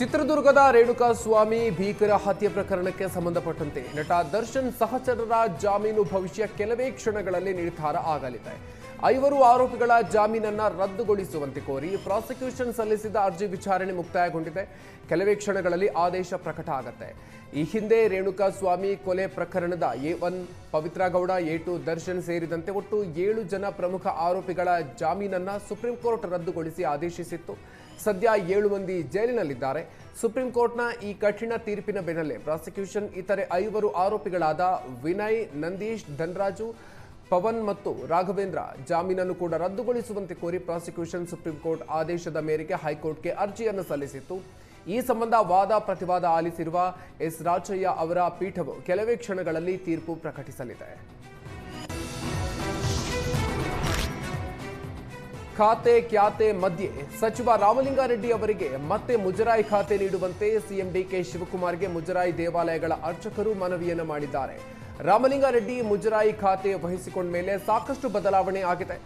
ಚಿತ್ರದುರ್ಗದ ರೇಣುಕಾಸ್ವಾಮಿ ಭೀಕರ ಹತ್ಯೆ ಪ್ರಕರಣಕ್ಕೆ ಸಂಬಂಧಪಟ್ಟಂತೆ ನಟ ದರ್ಶನ್ ಸಹಚರರ ಜಾಮೀನು ಭವಿಷ್ಯ ಕೆಲವೇ ಕ್ಷಣಗಳಲ್ಲಿ ನಿರ್ಧಾರ ಆಗಲಿದೆ. 5 ಆರೋಪಿಗಳ ಜಾಮೀನನ್ನ ರದ್ದುಗೊಳಿಸುವಂತೆ ಕೋರಿ ಪ್ರಾಸಿಕ್ಯೂಷನ್ ಸಲ್ಲಿಸಿದ ಅರ್ಜಿ ವಿಚಾರಣೆ ಮುಕ್ತಾಯಗೊಂಡಿದೆ. ಕೆಲವೇ ಕ್ಷಣಗಳಲ್ಲಿ ಆದೇಶ ಪ್ರಕಟ ಆಗುತ್ತೆ. ಈ ಹಿಂದೆ ರೇಣುಕಾಸ್ವಾಮಿ ಕೊಲೆ ಪ್ರಕರಣದ A1 ಪವಿತ್ರ ಗೌಡ, A2 ದರ್ಶನ್ ಸೇರಿದಂತೆ ಒಟ್ಟು 7 ಜನ ಪ್ರಮುಖ ಆರೋಪಿಗಳ ಜಾಮೀನನ್ನ ಸುಪ್ರೀಂ ಕೋರ್ಟ್ ರದ್ದುಗೊಳಿಸಿ ಆದೇಶಿಸಿತ್ತು. ಸದ್ಯ 7 ಮಂದಿ ಜೈಲಿನಲ್ಲಿದ್ದಾರೆ. ಸುಪ್ರೀಂ ಕೋರ್ಟ್ನ ಈ ಕಠಿಣ ತೀರ್ಪಿನ ಬೆನ್ನಲ್ಲೇ ಪ್ರಾಸಿಕ್ಯೂಷನ್ ಇತರೆ 5 ಆರೋಪಿಗಳಾದ ವಿನಯ್, ನಂದೀಶ್, ಧನರಾಜು, ಪವನ್ ಮತ್ತು ರಾಘವೇಂದ್ರ ಜಾಮೀನನ್ನು ಕೂಡ ರದ್ದುಗೊಳಿಸುವಂತೆ ಕೋರಿ ಪ್ರಾಸಿಕ್ಯೂಷನ್ ಸುಪ್ರೀಂ ಕೋರ್ಟ್ ಆದೇಶದ ಮೇರೆಗೆ ಹೈಕೋರ್ಟ್ಗೆ ಅರ್ಜಿಯನ್ನು ಸಲ್ಲಿಸಿತ್ತು. ಈ ಸಂಬಂಧ ವಾದ ಪ್ರತಿವಾದ ಆಲಿಸಿರುವ ಎಸ್ ರಾಚಯ್ಯ ಅವರ ಪೀಠವು ಕೆಲವೇ ಕ್ಷಣಗಳಲ್ಲಿ ತೀರ್ಪು ಪ್ರಕಟಿಸಲಿದೆ. ಖಾತೆ ಕ್ಯಾತೆ ಮಧ್ಯೆ ಸಚಿವ ರಾಮಲಿಂಗಾರೆಡ್ಡಿ ಅವರಿಗೆ ಮತ್ತೆ ಮುಜರಾಯಿ ಖಾತೆ ನೀಡುವಂತೆ ಸಿಎಂ ಡಿಕೆ ಶಿವಕುಮಾರ್ಗೆ ಮುಜರಾಯಿ ದೇವಾಲಯಗಳ ಅರ್ಚಕರು ಮನವಿಯನ್ನು ಮಾಡಿದ್ದಾರೆ. ರಾಮಲಿಂಗಾರೆಡ್ಡಿ ಮುಜರಾಯಿ ಖಾತೆ ವಹಿಸಿಕೊಂಡ ಮೇಲೆ ಸಾಕಷ್ಟು ಬದಲಾವಣೆ ಆಗಿದೆ.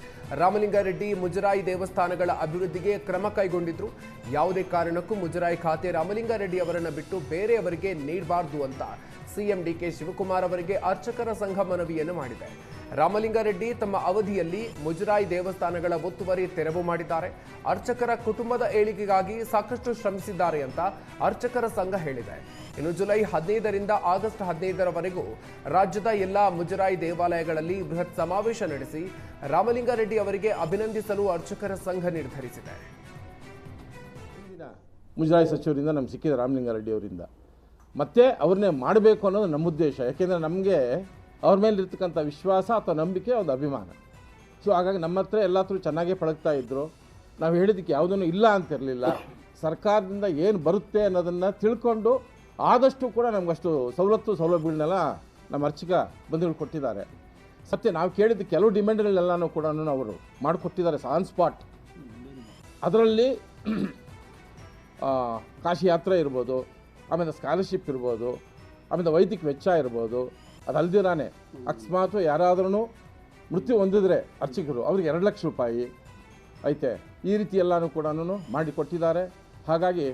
ರಾಮಲಿಂಗಾರೆಡ್ಡಿ ಮುಜರಾಯಿ ದೇವಸ್ಥಾನಗಳ ಅಭಿವೃದ್ಧಿಗೆ ಕ್ರಮ ಕೈಗೊಂಡಿದ್ರು. ಯಾವುದೇ ಕಾರಣಕ್ಕೂ ಮುಜರಾಯಿ ಖಾತೆ ರಾಮಲಿಂಗಾರೆಡ್ಡಿ ಅವರನ್ನು ಬಿಟ್ಟು ಬೇರೆಯವರಿಗೆ ನೀಡಬಾರದು ಅಂತ ಸಿಎಂ ಡಿಕೆ ಶಿವಕುಮಾರ್ ಅವರಿಗೆ ಅರ್ಚಕರ ಸಂಘ ಮನವಿಯನ್ನು ಮಾಡಿದೆ. ರಾಮಲಿಂಗಾರೆಡ್ಡಿ ತಮ್ಮ ಅವಧಿಯಲ್ಲಿ ಮುಜರಾಯಿ ದೇವಸ್ಥಾನಗಳ ಒತ್ತುವರಿ ತೆರವು ಮಾಡಿದ್ದಾರೆ. ಅರ್ಚಕರ ಕುಟುಂಬದ ಏಳಿಗೆಗಾಗಿ ಸಾಕಷ್ಟು ಶ್ರಮಿಸಿದ್ದಾರೆ ಅಂತ ಅರ್ಚಕರ ಸಂಘ ಹೇಳಿದೆ. ಇನ್ನು ಜುಲೈ 15ರಿಂದ ಆಗಸ್ಟ್ 15ರವರೆಗೂ ರಾಜ್ಯದ ಎಲ್ಲ ಮುಜರಾಯಿ ದೇವಾಲಯಗಳಲ್ಲಿ ಬೃಹತ್ ಸಮಾವೇಶ ನಡೆಸಿ ರಾಮಲಿಂಗಾರೆಡ್ಡಿ ಅವರಿಗೆ ಅಭಿನಂದಿಸಲು ಅರ್ಚಕರ ಸಂಘ ನಿರ್ಧರಿಸಿದೆ. ಮುಜರಾಯಿ ಸಚಿವರಿಂದ ನಮ್ಗೆ ಸಿಕ್ಕಿದ ರಾಮಲಿಂಗಾರೆಡ್ಡಿ ಅವರಿಂದ ಮತ್ತೆ ಅವ್ರನ್ನೇ ಮಾಡಬೇಕು ಅನ್ನೋದು ನಮ್ಮ ಉದ್ದೇಶ. ಯಾಕೆಂದರೆ ನಮಗೆ ಅವ್ರ ಮೇಲೆ ಇರ್ತಕ್ಕಂಥ ವಿಶ್ವಾಸ ಅಥವಾ ನಂಬಿಕೆ ಒಂದು ಅಭಿಮಾನ. ಸೊ ಹಾಗಾಗಿ ನಮ್ಮ ಹತ್ರ ಎಲ್ಲಾದರೂ ಚೆನ್ನಾಗೇ ಪಳಗ್ತಾ ಇದ್ದರು. ನಾವು ಹೇಳಿದ್ದಕ್ಕೆ ಯಾವುದನ್ನು ಇಲ್ಲ ಅಂತಿರಲಿಲ್ಲ. ಸರ್ಕಾರದಿಂದ ಏನು ಬರುತ್ತೆ ಅನ್ನೋದನ್ನು ತಿಳ್ಕೊಂಡು ಆದಷ್ಟು ಕೂಡ ನಮಗಷ್ಟು ಸೌಲಭ್ಯಗಳನ್ನೆಲ್ಲ ನಮ್ಮ ಅರ್ಚಕ ಬಂಧುಗಳು ಕೊಟ್ಟಿದ್ದಾರೆ. ಸತ್ಯ ನಾವು ಕೇಳಿದ ಕೆಲವು ಡಿಮ್ಯಾಂಡ್ಗಳನ್ನೆಲ್ಲನೂ ಕೂಡ ಅವರು ಮಾಡಿಕೊಟ್ಟಿದ್ದಾರೆ ಆನ್ ಸ್ಪಾಟ್. ಅದರಲ್ಲಿ ಕಾಶಿ ಯಾತ್ರೆ ಇರ್ಬೋದು, ಆಮೇಲೆ ಸ್ಕಾಲರ್ಶಿಪ್ ಇರ್ಬೋದು, ಆಮೇಲೆ ವೈದ್ಯಕೀಯ ವೆಚ್ಚ ಇರ್ಬೋದು. ಅದಲ್ದಿರಾನೆ ಅಕಸ್ಮಾತ್ ಯಾರಾದ್ರೂ ಮೃತ್ಯು ಹೊಂದಿದ್ರೆ ಅರ್ಚಕರು ಅವ್ರಿಗೆ 2 ಲಕ್ಷ ರೂಪಾಯಿ ಐತೆ. ಈ ರೀತಿ ಎಲ್ಲನೂ ಕೂಡ ಮಾಡಿಕೊಟ್ಟಿದ್ದಾರೆ. ಹಾಗಾಗಿ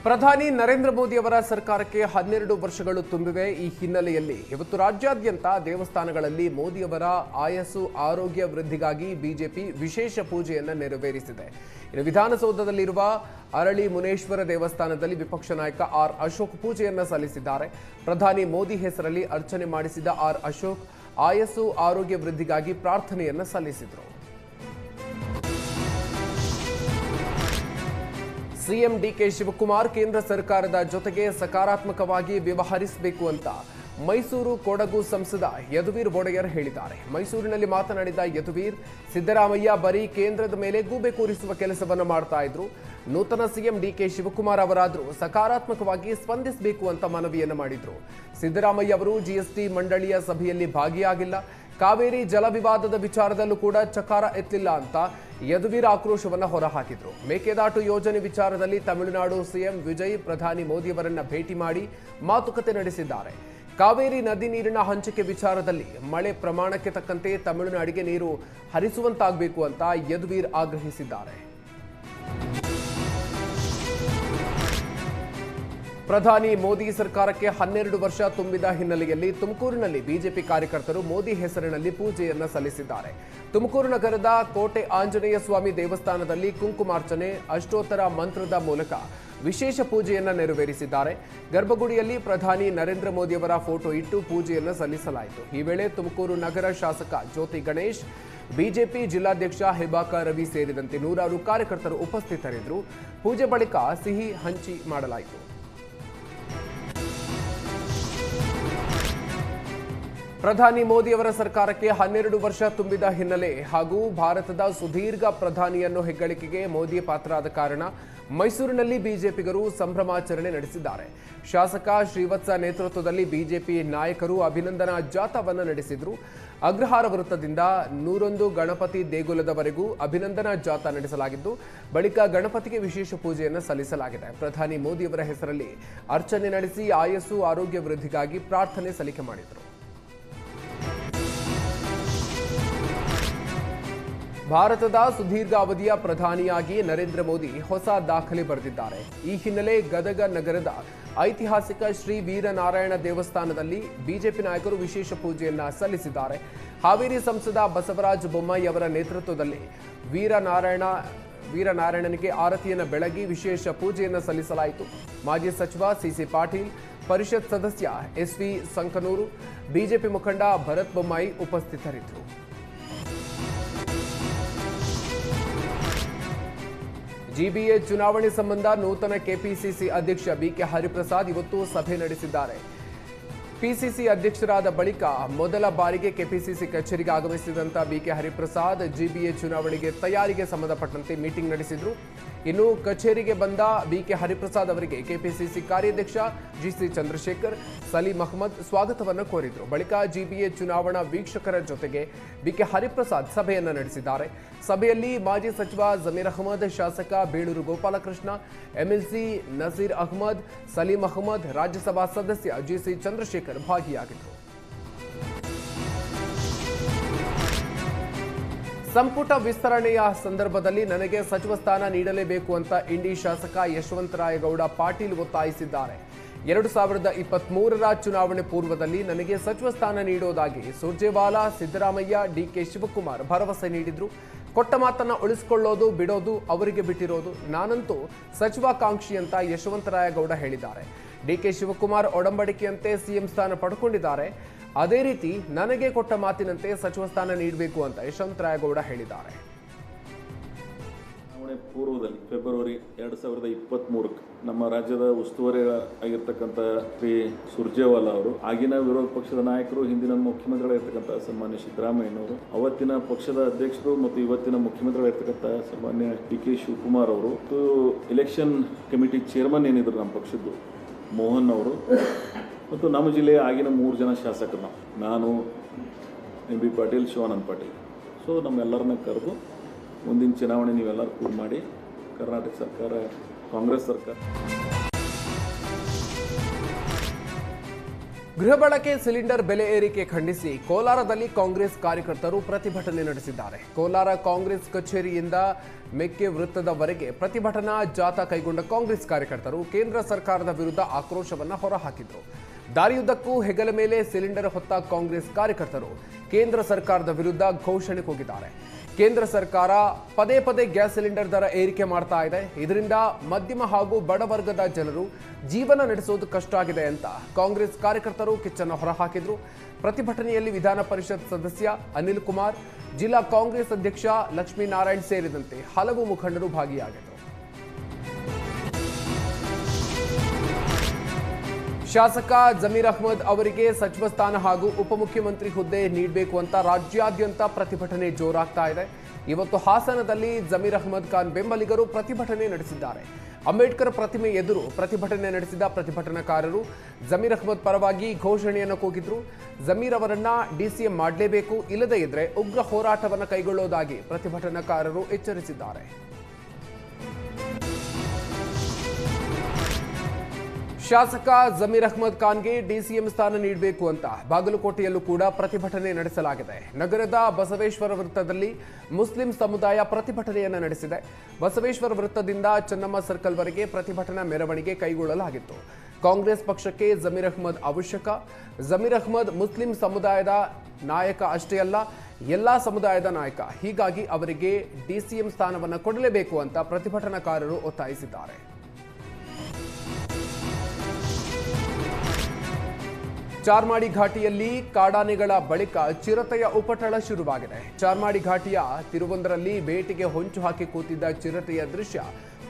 ಪ್ರಧಾನಿ ನರೇಂದ್ರ ಮೋದಿ ಅವರ ಸರ್ಕಾರಕ್ಕೆ 12 ವರ್ಷಗಳು ತುಂಬಿವೆ. ಈ ಹಿನ್ನೆಲೆಯಲ್ಲಿ ಇವತ್ತು ರಾಜ್ಯಾದ್ಯಂತ ದೇವಸ್ಥಾನಗಳಲ್ಲಿ ಮೋದಿಯವರ ಆಯಸ್ಸು ಆರೋಗ್ಯ ವೃದ್ಧಿಗಾಗಿ ಬಿಜೆಪಿ ವಿಶೇಷ ಪೂಜೆಯನ್ನು ನೆರವೇರಿಸಿದೆ. ಇನ್ನು ವಿಧಾನಸೌಧದಲ್ಲಿರುವ ಅರಳಿ ಮುನೇಶ್ವರ ದೇವಸ್ಥಾನದಲ್ಲಿ ವಿಪಕ್ಷ ನಾಯಕ ಆರ್ ಅಶೋಕ್ ಪೂಜೆಯನ್ನು ಸಲ್ಲಿಸಿದ್ದಾರೆ. ಪ್ರಧಾನಿ ಮೋದಿ ಹೆಸರಲ್ಲಿ ಅರ್ಚನೆ ಮಾಡಿಸಿದ ಆರ್ ಅಶೋಕ್ ಆಯಸ್ಸು ಆರೋಗ್ಯ ವೃದ್ಧಿಗಾಗಿ ಪ್ರಾರ್ಥನೆಯನ್ನು ಸಲ್ಲಿಸಿದರು. ಸಿಎಂ ಡಿಕೆ ಶಿವಕುಮಾರ್ ಕೇಂದ್ರ ಸರ್ಕಾರದ ಜೊತೆಗೆ ಸಕಾರಾತ್ಮಕವಾಗಿ ವ್ಯವಹರಿಸಬೇಕು ಅಂತ ಮೈಸೂರು ಕೊಡಗು ಸಂಸದ ಯದುವೀರ್ ಒಡೆಯರ್ ಹೇಳಿದ್ದಾರೆ. ಮೈಸೂರಿನಲ್ಲಿ ಮಾತನಾಡಿದ ಯದುವೀರ್, ಸಿದ್ದರಾಮಯ್ಯ ಬರೀ ಕೇಂದ್ರದ ಮೇಲೆ ಗೂಬೆ ಕೂರಿಸುವ ಕೆಲಸವನ್ನು ಮಾಡ್ತಾ ಇದ್ರು. ನೂತನ ಸಿಎಂ ಡಿಕೆ ಶಿವಕುಮಾರ್ ಅವರಾದರೂ ಸಕಾರಾತ್ಮಕವಾಗಿ ಸ್ಪಂದಿಸಬೇಕು ಅಂತ ಮನವಿಯನ್ನು ಮಾಡಿದ್ರು. ಸಿದ್ದರಾಮಯ್ಯ ಅವರು ಜಿಎಸ್ಟಿ ಮಂಡಳಿಯ ಸಭೆಯಲ್ಲಿ ಭಾಗಿಯಾಗಿಲ್ಲ. ಕಾವೇರಿ ಜಲ ವಿವಾದದ ವಿಚಾರದಲ್ಲೂ ಕೂಡ ಚಕಾರ ಎತ್ತಲಿಲ್ಲ ಅಂತ ಯದುವೀರ್ ಆಕ್ರೋಶವನ್ನು ಹೊರಹಾಕಿದ್ರು. ಮೇಕೆದಾಟು ಯೋಜನೆ ವಿಚಾರದಲ್ಲಿ ತಮಿಳುನಾಡು ಸಿಎಂ ವಿಜಯ್ ಪ್ರಧಾನಿ ಮೋದಿಯವರನ್ನ ಭೇಟಿ ಮಾಡಿ ಮಾತುಕತೆ ನಡೆಸಿದ್ದಾರೆ. ಕಾವೇರಿ ನದಿ ನೀರಿನ ಹಂಚಿಕೆ ವಿಚಾರದಲ್ಲಿ ಮಳೆ ಪ್ರಮಾಣಕ್ಕೆ ತಕ್ಕಂತೆ ತಮಿಳುನಾಡಿಗೆ ನೀರು ಹರಿಸುವಂತಾಗಬೇಕು ಅಂತ ಯದುವೀರ್ ಆಗ್ರಹಿಸಿದ್ದಾರೆ. ಪ್ರಧಾನಿ ಮೋದಿ ಸರ್ಕಾರಕ್ಕೆ 12 ವರ್ಷ ತುಂಬಿದ ಹಿನ್ನೆಲೆಯಲ್ಲಿ ತುಮಕೂರಿನಲ್ಲಿ ಬಿಜೆಪಿ ಕಾರ್ಯಕರ್ತರು ಮೋದಿ ಹೆಸರಿನಲ್ಲಿ ಪೂಜೆಯನ್ನು ಸಲ್ಲಿಸಿದ್ದಾರೆ. ತುಮಕೂರು ನಗರದ ಕೋಟೆ ಆಂಜನೇಯ ಸ್ವಾಮಿ ದೇವಸ್ಥಾನದಲ್ಲಿ ಕುಂಕುಮಾರ್ಚನೆ, ಅಷ್ಟೋತ್ತರ ಮಂತ್ರದ ಮೂಲಕ ವಿಶೇಷ ಪೂಜೆಯನ್ನು ನೆರವೇರಿಸಿದ್ದಾರೆ. ಗರ್ಭಗುಡಿಯಲ್ಲಿ ಪ್ರಧಾನಿ ನರೇಂದ್ರ ಮೋದಿಯವರ ಫೋಟೋ ಇಟ್ಟು ಪೂಜೆಯನ್ನು ಸಲ್ಲಿಸಲಾಯಿತು. ಈ ವೇಳೆ ತುಮಕೂರು ನಗರ ಶಾಸಕ ಜ್ಯೋತಿ ಗಣೇಶ್, ಬಿಜೆಪಿ ಜಿಲ್ಲಾಧ್ಯಕ್ಷ ಹೆಬಾಕ ರವಿ ಸೇರಿದಂತೆ 100 ಕಾರ್ಯಕರ್ತರು ಉಪಸ್ಥಿತರಿದ್ದರು. ಪೂಜೆ ಬಳಿಕ ಸಿಹಿ ಹಂಚಿ ಮಾಡಲಾಯಿತು. ಪ್ರಧಾನಿ ಮೋದಿಯವರ ಸರ್ಕಾರಕ್ಕೆ 12 ವರ್ಷ ತುಂಬಿದ ಹಿನ್ನೆಲೆ ಹಾಗೂ ಭಾರತದ ಸುದೀರ್ಘ ಪ್ರಧಾನಿಯನ್ನು ಹೆಗ್ಗಳಿಕೆಗೆ ಮೋದಿ ಪಾತ್ರರಾದ ಕಾರಣ ಮೈಸೂರಿನಲ್ಲಿ ಬಿಜೆಪಿಗರು ಸಂಭ್ರಮಾಚರಣೆ ನಡೆಸಿದ್ದಾರೆ. ಶಾಸಕ ಶ್ರೀವತ್ಸ ನೇತೃತ್ವದಲ್ಲಿ ಬಿಜೆಪಿ ನಾಯಕರು ಅಭಿನಂದನಾ ಜಾಥಾವನ್ನು ನಡೆಸಿದರು. ಅಗ್ರಹಾರ ವೃತ್ತದಿಂದ 101 ಗಣಪತಿ ದೇಗುಲದವರೆಗೂ ಅಭಿನಂದನಾ ಜಾಥಾ ನಡೆಸಲಾಗಿದ್ದು, ಬಳಿಕ ಗಣಪತಿಗೆ ವಿಶೇಷ ಪೂಜೆಯನ್ನು ಸಲ್ಲಿಸಲಾಗಿದೆ. ಪ್ರಧಾನಿ ಮೋದಿಯವರ ಹೆಸರಲ್ಲಿ ಅರ್ಚನೆ ನಡೆಸಿ ಆಯಸ್ಸು ಆರೋಗ್ಯ ವೃದ್ಧಿಗಾಗಿ ಪ್ರಾರ್ಥನೆ ಸಲ್ಲಿಕೆ ಮಾಡಿದರು. ಭಾರತದ ಸುದೀರ್ಘ ಅವಧಿಯ ಪ್ರಧಾನಿಯಾಗಿ ನರೇಂದ್ರ ಮೋದಿ ಹೊಸ ದಾಖಲೆ ಬರೆದಿದ್ದಾರೆ. ಈ ಹಿನ್ನೆಲೆ ಗದಗ ನಗರದ ಐತಿಹಾಸಿಕ ಶ್ರೀ ವೀರನಾರಾಯಣ ದೇವಸ್ಥಾನದಲ್ಲಿ ಬಿಜೆಪಿ ನಾಯಕರು ವಿಶೇಷ ಪೂಜೆಯನ್ನ ಸಲ್ಲಿಸಿದ್ದಾರೆ. ಹಾವೇರಿ ಸಂಸದ ಬಸವರಾಜ ಬೊಮ್ಮಾಯಿ ಅವರ ನೇತೃತ್ವದಲ್ಲಿ ವೀರನಾರಾಯಣನಿಗೆ ಆರತಿಯನ್ನು ಬೆಳಗಿ ವಿಶೇಷ ಪೂಜೆಯನ್ನು ಸಲ್ಲಿಸಲಾಯಿತು. ಮಾಜಿ ಸಚಿವ ಸಿಸಿ ಪಾಟೀಲ್, ಪರಿಷತ್ ಸದಸ್ಯ ಎಸ್ವಿ ಸಂಕನೂರು, ಬಿಜೆಪಿ ಮುಖಂಡ ಭರತ್ ಬೊಮ್ಮಾಯಿ ಉಪಸ್ಥಿತರಿದ್ದರು. ಜಿಬಿಎ ಚುನಾವಣೆ ಸಂಬಂಧ ನೂತನ ಕೆಪಿಸಿಸಿ ಅಧ್ಯಕ್ಷ ಬಿಕೆ ಹರಿಪ್ರಸಾದ್ ಇವತ್ತು ಸಭೆ ನಡೆಸಿದ್ದಾರೆ. ಪಿಸಿಸಿ ಅಧ್ಯಕ್ಷರಾದ ಬಳಿಕ ಮೊದಲ ಬಾರಿಗೆ ಕೆಪಿಸಿಸಿ ಕಚೇರಿಗೆ ಆಗಮಿಸಿದಂತ ಬಿಕೆ ಹರಿಪ್ರಸಾದ್ ಜಿಬಿಎ ಚುನಾವಣೆಗೆ ತಯಾರಿಗೆ ಸಂಬಂಧಪಟ್ಟಂತೆ ಮೀಟಿಂಗ್ ನಡೆಸಿದ್ರು. ಇನ್ನು ಕಚೇರಿಗೆ ಬಂದ ಬಿಕೆ ಹರಿಪ್ರಸಾದ್ ಅವರಿಗೆ ಕೆಪಿಸಿಸಿ ಕಾರ್ಯಾಧ್ಯಕ್ಷ ಜಿಸಿ ಚಂದ್ರಶೇಖರ್, ಸಲೀಂ ಅಹ್ಮದ್ ಸ್ವಾಗತವನ್ನು ಕೋರಿದ್ರು. ಬಳಿಕ ಜಿಬಿಎ ಚುನಾವಣಾ ವೀಕ್ಷಕರ ಜೊತೆಗೆ ಬಿಕೆ ಹರಿಪ್ರಸಾದ್ ಸಭೆಯನ್ನ ನಡೆಸಿದ್ದಾರೆ. ಸಭೆಯಲ್ಲಿ ಮಾಜಿ ಸಚಿವ ಜಮೀರ್ ಅಹ್ಮದ್, ಶಾಸಕ ಬೇಳೂರು ಗೋಪಾಲಕೃಷ್ಣ, ಎಂಎಲ್ಸಿ ನಸೀರ್ ಅಹ್ಮದ್, ಸಲೀಂ ಅಹ್ಮದ್, ರಾಜ್ಯಸಭಾ ಸದಸ್ಯ ಜಿಸಿ ಚಂದ್ರಶೇಖರ್ ಭಾಗಿಯಾಗಿದ್ದರು. ಸಂಪುಟ ವಿಸ್ತರಣೆಯ ಸಂದರ್ಭದಲ್ಲಿ ನನಗೆ ಸಚಿವ ಸ್ಥಾನ ನೀಡಲೇಬೇಕು ಅಂತ ಇಂಡಿ ಶಾಸಕ ಯಶವಂತರಾಯಗೌಡ ಪಾಟೀಲ್ ಒತ್ತಾಯಿಸಿದ್ದಾರೆ. 2023ರ ಚುನಾವಣೆ ಪೂರ್ವದಲ್ಲಿ ನನಗೆ ಸಚಿವ ಸ್ಥಾನ ನೀಡೋದಾಗಿ ಸುರ್ಜೇವಾಲಾ, ಸಿದ್ದರಾಮಯ್ಯ, ಡಿಕೆ ಶಿವಕುಮಾರ್ ಭರವಸೆ ನೀಡಿದ್ರು. ಕೊಟ್ಟ ಮಾತನ್ನ ಉಳಿಸಿಕೊಳ್ಳೋದು ಬಿಡೋದು ಅವರಿಗೆ ಬಿಟ್ಟಿರೋದು. ನಾನಂತೂ ಸಚಿವಾಕಾಂಕ್ಷಿ ಅಂತ ಯಶವಂತರಾಯಗೌಡ ಹೇಳಿದ್ದಾರೆ. ಡಿಕೆ ಶಿವಕುಮಾರ್ ಒಡಂಬಡಿಕೆಯಂತೆ ಸಿಎಂ ಸ್ಥಾನ ಪಡ್ಕೊಂಡಿದ್ದಾರೆ. ಅದೇ ರೀತಿ ನನಗೆ ಕೊಟ್ಟ ಮಾತಿನಂತೆ ಸಚಿವ ಸ್ಥಾನ ನೀಡಬೇಕು ಅಂತ ಯಶವಂತರಾಯಗೌಡ ಹೇಳಿದ್ದಾರೆ. ಚುನಾವಣೆ ಪೂರ್ವದಲ್ಲಿ ಫೆಬ್ರವರಿ 2023ಕ್ಕೆ ನಮ್ಮ ರಾಜ್ಯದ ಉಸ್ತುವಾರಿ ಆಗಿರ್ತಕ್ಕಂಥ ಶ್ರೀ ಸುರ್ಜೇವಾಲಾ ಅವರು, ಆಗಿನ ವಿರೋಧ ಪಕ್ಷದ ನಾಯಕರು, ಹಿಂದಿನ ಮುಖ್ಯಮಂತ್ರಿಗಳಾಗಿರ್ತಕ್ಕಂಥ ಸನ್ಮಾನ್ಯ ಸಿದ್ದರಾಮಯ್ಯನವರು, ಅವತ್ತಿನ ಪಕ್ಷದ ಅಧ್ಯಕ್ಷರು ಮತ್ತು ಇವತ್ತಿನ ಮುಖ್ಯಮಂತ್ರಿಗಳಾಗಿರ್ತಕ್ಕಂಥ ಸನ್ಮಾನ್ಯ ಡಿ.ಕೆ. ಶಿವಕುಮಾರ್ ಅವರು, ಮತ್ತು ಎಲೆಕ್ಷನ್ ಕಮಿಟಿ ಚೇರ್ಮನ್ ಏನಿದ್ರು ನಮ್ಮ ಪಕ್ಷದ್ದು ಮೋಹನ್ ಅವರು, ಮತ್ತು ನಮ್ಮ ಜಿಲ್ಲೆಯ ಆಗಿನ 3 ಜನ ಶಾಸಕರು, ನಾನು, ಎಂ.ಬಿ. ಪಾಟೀಲ್, ಶಿವಾನಂದ ಪಾಟೀಲ್. ಸೊ ನಮ್ಮೆಲ್ಲರನ್ನ ಕರೆದು ಮುಂದಿನ ಚುನಾವಣೆ ನೀವೆಲ್ಲರೂ ಕೂಡ ಮಾಡಿ ಕರ್ನಾಟಕ ಸರ್ಕಾರ, ಕಾಂಗ್ರೆಸ್ ಸರ್ಕಾರ. ಗೃಹ ಬಳಕೆ ಸಿಲಿಂಡರ್ ಬೆಲೆ ಏರಿಕೆ ಖಂಡಿಸಿ ಕೋಲಾರದಲ್ಲಿ ಕಾಂಗ್ರೆಸ್ ಕಾರ್ಯಕರ್ತರು ಪ್ರತಿಭಟನೆ ನಡೆಸಿದ್ದಾರೆ. ಕೋಲಾರ ಕಾಂಗ್ರೆಸ್ ಕಚೇರಿಯಿಂದ ಮೆಕ್ಕೆ ವೃತ್ತದವರೆಗೆ ಪ್ರತಿಭಟನಾ ಜಾಥಾ ಕೈಗೊಂಡ ಕಾಂಗ್ರೆಸ್ ಕಾರ್ಯಕರ್ತರು ಕೇಂದ್ರ ಸರ್ಕಾರದ ವಿರುದ್ಧ ಆಕ್ರೋಶವನ್ನು ಹೊರಹಾಕಿದರು. ದಾರಿಯುದ್ದಕ್ಕೂ ಹೆಗಲ ಮೇಲೆ ಸಿಲಿಂಡರ್ ಹೊತ್ತ ಕಾಂಗ್ರೆಸ್ ಕಾರ್ಯಕರ್ತರು ಕೇಂದ್ರ ಸರ್ಕಾರದ ವಿರುದ್ಧ ಘೋಷಣೆ ಕೂಗಿದ್ದಾರೆ. ಕೇಂದ್ರ ಸರ್ಕಾರ ಪದೇ ಪದೇ ಗ್ಯಾಸ್ ಸಿಲಿಂಡರ್ ದರ ಏರಿಕೆ ಮಾಡ್ತಾ ಇದೆ. ಇದರಿಂದ ಮಧ್ಯಮ ಹಾಗೂ ಬಡವರ್ಗದ ಜನರು ಜೀವನ ನಡೆಸೋದು ಕಷ್ಟ ಆಗಿದೆ ಅಂತ ಕಾಂಗ್ರೆಸ್ ಕಾರ್ಯಕರ್ತರು ಕಿಚ್ಚನ್ನು ಹೊರಹಾಕಿದ್ರು. ಪ್ರತಿಭಟನೆಯಲ್ಲಿ ವಿಧಾನ ಪರಿಷತ್ ಸದಸ್ಯ ಅನಿಲ್ ಕುಮಾರ್, ಜಿಲ್ಲಾ ಕಾಂಗ್ರೆಸ್ ಅಧ್ಯಕ್ಷ ಲಕ್ಷ್ಮೀನಾರಾಯಣ್ ಸೇರಿದಂತೆ ಹಲವು ಮುಖಂಡರು ಭಾಗಿಯಾಗಿದ್ದರು. ಶಾಸಕ ಜಮೀರ್ ಅಹ್ಮದ್ ಅವರಿಗೆ ಸಚಿವ ಸ್ಥಾನ ಹಾಗೂ ಉಪಮುಖ್ಯಮಂತ್ರಿ ಹುದ್ದೆ ನೀಡಬೇಕು ಅಂತ ರಾಜ್ಯಾದ್ಯಂತ ಪ್ರತಿಭಟನೆ ಜೋರಾಗ್ತಾ ಇದೆ. ಇವತ್ತು ಹಾಸನದಲ್ಲಿ ಜಮೀರ್ ಅಹ್ಮದ್ ಖಾನ್ ಬೆಂಬಲಿಗರು ಪ್ರತಿಭಟನೆ ನಡೆಸಿದ್ದಾರೆ. ಅಂಬೇಡ್ಕರ್ ಪ್ರತಿಮೆ ಎದುರು ಪ್ರತಿಭಟನೆ ನಡೆಸಿದ ಪ್ರತಿಭಟನಾಕಾರರು ಜಮೀರ್ ಅಹ್ಮದ್ ಪರವಾಗಿ ಘೋಷಣೆಯನ್ನು ಕೂಗಿದ್ರು. ಜಮೀರ್ ಅವರನ್ನ ಡಿಸಿಎಂ ಮಾಡಲೇಬೇಕು, ಇಲ್ಲದೇ ಇದ್ರೆ ಉಗ್ರ ಹೋರಾಟವನ್ನು ಕೈಗೊಳ್ಳುವುದಾಗಿ ಪ್ರತಿಭಟನಾಕಾರರು ಎಚ್ಚರಿಸಿದ್ದಾರೆ. ಶಾಸಕ ಜಮೀರ್ ಅಹ್ಮದ್ ಖಾನ್ಗೆ ಡಿಸಿಎಂ ಸ್ಥಾನ ನೀಡಬೇಕು ಅಂತ ಬಾಗಲಕೋಟೆಯಲ್ಲೂ ಕೂಡ ಪ್ರತಿಭಟನೆ ನಡೆಸಲಾಗಿದೆ. ನಗರದ ಬಸವೇಶ್ವರ ವೃತ್ತದಲ್ಲಿ ಮುಸ್ಲಿಂ ಸಮುದಾಯ ಪ್ರತಿಭಟನೆಯನ್ನು ನಡೆಸಿದೆ. ಬಸವೇಶ್ವರ ವೃತ್ತದಿಂದ ಚೆನ್ನಮ್ಮ ಸರ್ಕಲ್ವರೆಗೆ ಪ್ರತಿಭಟನಾ ಮೆರವಣಿಗೆ ಕೈಗೊಳ್ಳಲಾಗಿತ್ತು. ಕಾಂಗ್ರೆಸ್ ಪಕ್ಷಕ್ಕೆ ಜಮೀರ್ ಅಹ್ಮದ್ ಅವಶ್ಯಕ. ಜಮೀರ್ ಅಹ್ಮದ್ ಮುಸ್ಲಿಂ ಸಮುದಾಯದ ನಾಯಕ ಅಷ್ಟೇ ಅಲ್ಲ, ಎಲ್ಲಾ ಸಮುದಾಯದ ನಾಯಕ. ಹೀಗಾಗಿ ಅವರಿಗೆ ಡಿಸಿಎಂ ಸ್ಥಾನವನ್ನು ಕೊಡಲೇಬೇಕು ಅಂತ ಪ್ರತಿಭಟನಾಕಾರರು ಒತ್ತಾಯಿಸಿದ್ದಾರೆ. ಚಾರ್ಮಾಡಿ ಘಾಟಿಯಲ್ಲಿ ಕಾಡಾನೆಗಳ ಬಳಿಕ ಚಿರತೆಯ ಉಪಟಳ ಶುರುವಾಗಿದೆ. ಚಾರ್ಮಾಡಿ ಘಾಟಿಯ ತಿರುವೊಂದರಲ್ಲಿ ಬೇಟೆಗೆ ಹೊಂಚು ಹಾಕಿ ಕೂತಿದ್ದ ಚಿರತೆಯ ದೃಶ್ಯ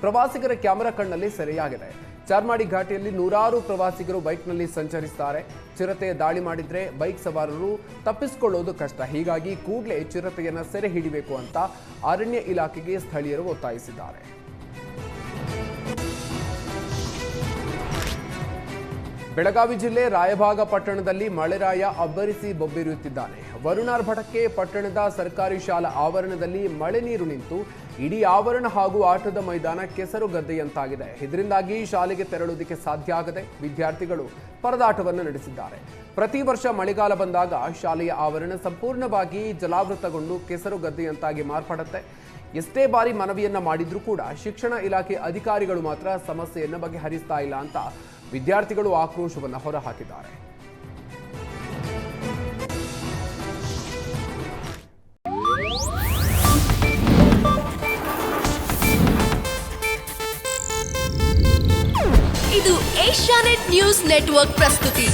ಪ್ರವಾಸಿಗರ ಕ್ಯಾಮೆರಾ ಕಣ್ಣಲ್ಲಿ ಸೆರೆಯಾಗಿದೆ. ಚಾರ್ಮಾಡಿ ಘಾಟಿಯಲ್ಲಿ ನೂರಾರು ಪ್ರವಾಸಿಗರು ಬೈಕ್ನಲ್ಲಿ ಸಂಚರಿಸುತ್ತಾರೆ. ಚಿರತೆ ದಾಳಿ ಮಾಡಿದ್ರೆ ಬೈಕ್ ಸವಾರರು ತಪ್ಪಿಸಿಕೊಳ್ಳೋದು ಕಷ್ಟ. ಹೀಗಾಗಿ ಕೂಡಲೇ ಚಿರತೆಯನ್ನು ಸೆರೆ ಹಿಡಿಬೇಕು ಅಂತ ಅರಣ್ಯ ಇಲಾಖೆಗೆ ಸ್ಥಳೀಯರು ಒತ್ತಾಯಿಸಿದ್ದಾರೆ. ಬೆಳಗಾವಿ ಜಿಲ್ಲೆ ರಾಯಭಾಗ ಪಟ್ಟಣದಲ್ಲಿ ಮಳೆರಾಯ ಅಬ್ಬರಿಸಿ ಬೊಬ್ಬಿರುತ್ತಿದ್ದಾನೆ. ವರುಣಾರ್ಭಟಕ್ಕೆ ಪಟ್ಟಣದ ಸರ್ಕಾರಿ ಶಾಲಾ ಆವರಣದಲ್ಲಿ ಮಳೆ ನೀರು ನಿಂತು ಇಡೀ ಆವರಣ ಹಾಗೂ ಆಟದ ಮೈದಾನ ಕೆಸರು ಗದ್ದೆಯಂತಾಗಿದೆ. ಇದರಿಂದಾಗಿ ಶಾಲೆಗೆ ತೆರಳುವುದಕ್ಕೆ ಸಾಧ್ಯ ಆಗದೆ ವಿದ್ಯಾರ್ಥಿಗಳು ಪರದಾಟವನ್ನು ನಡೆಸಿದ್ದಾರೆ. ಪ್ರತಿ ವರ್ಷ ಮಳೆಗಾಲ ಬಂದಾಗ ಶಾಲೆಯ ಆವರಣ ಸಂಪೂರ್ಣವಾಗಿ ಜಲಾವೃತಗೊಂಡು ಕೆಸರು ಗದ್ದೆಯಂತಾಗಿ ಮಾರ್ಪಡುತ್ತೆ. ಎಷ್ಟೇ ಬಾರಿ ಮನವಿಯನ್ನ ಮಾಡಿದ್ರೂ ಕೂಡ ಶಿಕ್ಷಣ ಇಲಾಖೆ ಅಧಿಕಾರಿಗಳು ಮಾತ್ರ ಸಮಸ್ಯೆಯನ್ನು ಬಗೆಹರಿಸ್ತಾ ಇಲ್ಲ ಅಂತ ವಿದ್ಯಾರ್ಥಿಗಳು ಆಕ್ರೋಶವನ್ನು ಹೊರಹಾಕಿದ್ದಾರೆ. ಇದು ಏಷ್ಯಾನೆಟ್ ನ್ಯೂಸ್ ನೆಟ್ವರ್ಕ್ ಪ್ರಸ್ತುತಿ.